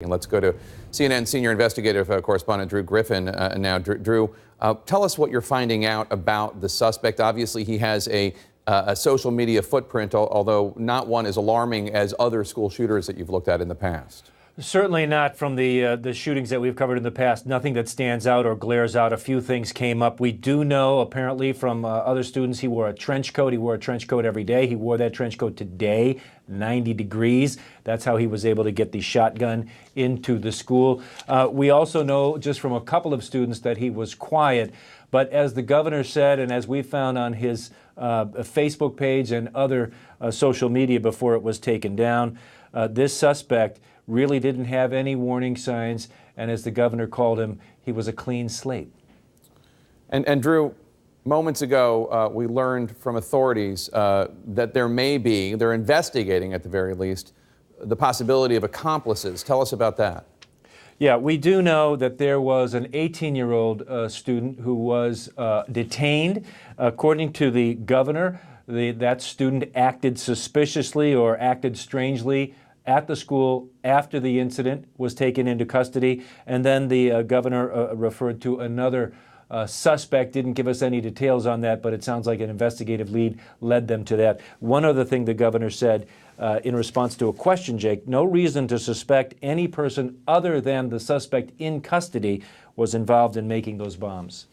And let's go to CNN senior investigative correspondent Drew Griffin now. Drew, tell us what you're finding out about the suspect. Obviously, he has a social media footprint, although not one as alarming as other school shooters that you've looked at in the past. Certainly not from the shootings that we've covered in the past. Nothing that stands out or glares out. A few things came up. We do know, apparently, from other students, he wore a trench coat. He wore a trench coat every day. He wore that trench coat today, 90 degrees. That's how he was able to get the shotgun into the school. We also know, just from a couple of students, that he was quiet. But as the governor said, and as we found on his Facebook page and other social media before it was taken down, this suspect really didn't have any warning signs, and as the governor called him, he was a clean slate. And Drew, moments ago, we learned from authorities that they're investigating at the very least, the possibility of accomplices. Tell us about that. Yeah, we do know that there was an 18-year-old student who was detained. According to the governor, that student acted suspiciously or acted strangely at the school after the incident, was taken into custody, and then the governor referred to another suspect. Didn't give us any details on that, but it sounds like an investigative lead led them to that. One other thing the governor said in response to a question, Jake, no reason to suspect any person other than the suspect in custody was involved in making those bombs.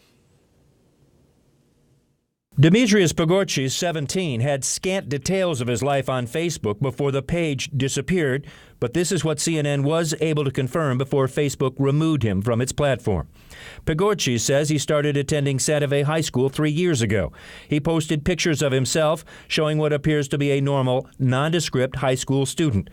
Demetrius Pogorchis, 17, had scant details of his life on Facebook before the page disappeared, but this is what CNN was able to confirm before Facebook removed him from its platform. Pogorchis says he started attending Santa Fe High School 3 years ago. He posted pictures of himself showing what appears to be a normal, nondescript high school student.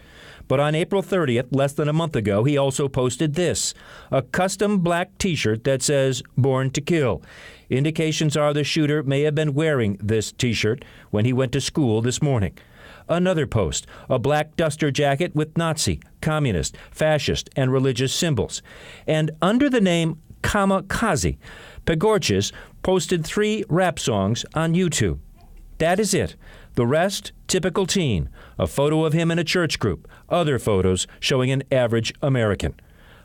But on April 30th, less than a month ago, he also posted this, a custom black T-shirt that says, "Born to Kill." Indications are the shooter may have been wearing this T-shirt when he went to school this morning. Another post, a black duster jacket with Nazi, communist, fascist, and religious symbols. And under the name Kamikaze, Pogorchis posted 3 rap songs on YouTube. That is it. The rest, typical teen. A photo of him in a church group. Other photos showing an average American.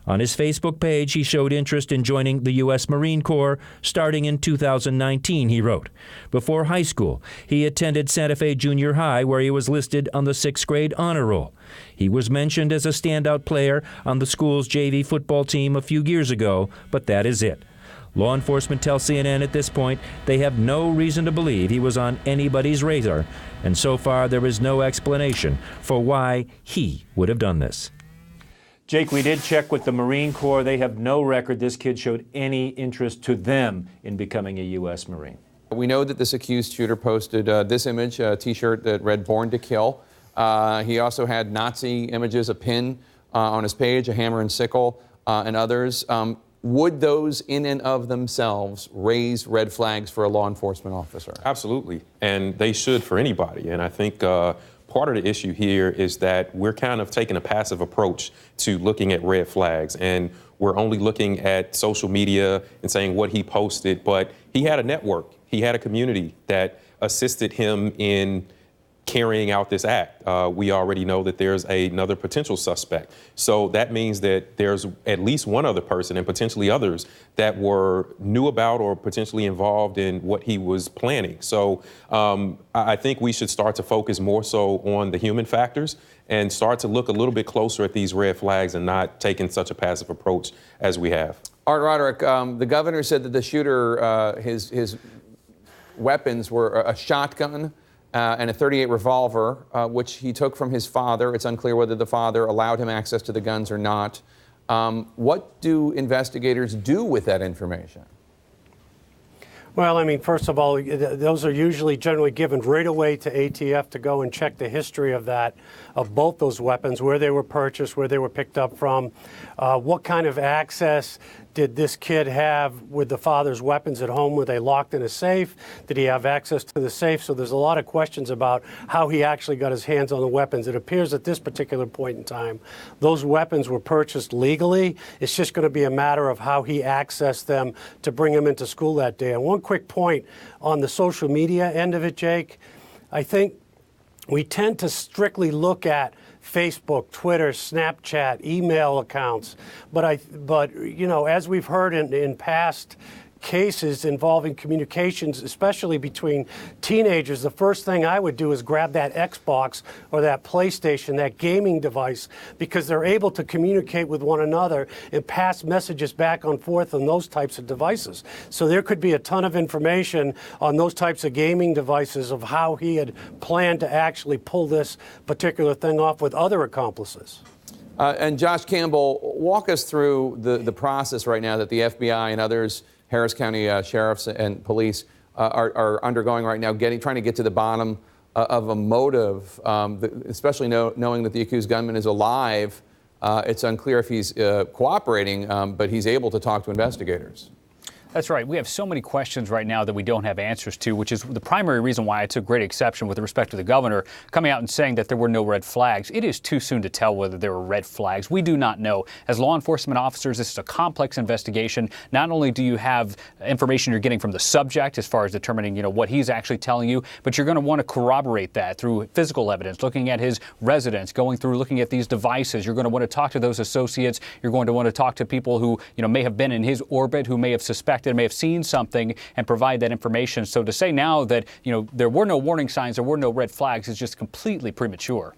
On his Facebook page, he showed interest in joining the U.S. Marine Corps starting in 2019, he wrote. Before high school, he attended Santa Fe Junior High, where he was listed on the 6th grade honor roll. He was mentioned as a standout player on the school's JV football team a few years ago, but that is it. Law enforcement tells CNN at this point they have no reason to believe he was on anybody's radar, and so far there is no explanation for why he would have done this. Jake, we did check with the Marine Corps. They have no record this kid showed any interest to them in becoming a U.S. Marine. We know that this accused shooter posted this image, a T-shirt that read "Born to Kill." He also had Nazi images, a pin on his page, a hammer and sickle, and others. Would those in and of themselves raise red flags for a law enforcement officer? Absolutely, and they should for anybody. And I think part of the issue here is that we're kind of taking a passive approach to looking at red flags, and we're only looking at social media and saying what he posted, but he had a network, he had a community that assisted him in carrying out this act. We already know that there's another potential suspect. So that means that there's at least one other person and potentially others that knew about or potentially involved in what he was planning. So I think we should start to focus more so on the human factors and start to look a little bit closer at these red flags and not taking such a passive approach as we have. Art Roderick, the governor said that the shooter, his weapons were a shotgun and a .38 revolver, which he took from his father. It's unclear whether the father allowed him access to the guns or not. What do investigators do with that information? Well, I mean, first of all, those are usually generally given right away to ATF to go and check the history of both those weapons, where they were purchased, where they were picked up from, what kind of access did this kid have with the father's weapons at home? Were they locked in a safe? Did he have access to the safe? So there's a lot of questions about how he actually got his hands on the weapons. It appears at this particular point in time, those weapons were purchased legally. It's just going to be a matter of how he accessed them to bring them into school that day. And one quick point on the social media end of it, Jake, I think we tend to strictly look at Facebook, Twitter, Snapchat, email accounts. But you know, as we've heard in past cases involving communications, especially between teenagers, the first thing I would do is grab that Xbox or that PlayStation, that gaming device, because they're able to communicate with one another and pass messages back and forth on those types of devices. So there could be a ton of information on those types of gaming devices of how he had planned to actually pull this particular thing off with other accomplices. And Josh Campbell, walk us through the process right now that the FBI and others, Harris County sheriffs and police, are undergoing right now, trying to get to the bottom of a motive, especially knowing that the accused gunman is alive. It's unclear if he's cooperating, but he's able to talk to investigators. That's right. We have so many questions right now that we don't have answers to, which is the primary reason why I took great exception with respect to the governor coming out and saying that there were no red flags. It is too soon to tell whether there were red flags. We do not know. As law enforcement officers, this is a complex investigation. Not only do you have information you're getting from the subject as far as determining, you know, what he's actually telling you, but you're going to want to corroborate that through physical evidence, looking at his residence, going through looking at these devices. You're going to want to talk to those associates. You're going to want to talk to people who, you know, may have been in his orbit, who may have suspected, may have seen something, and provide that information. So to say now that, you know, there were no warning signs, there were no red flags is just completely premature.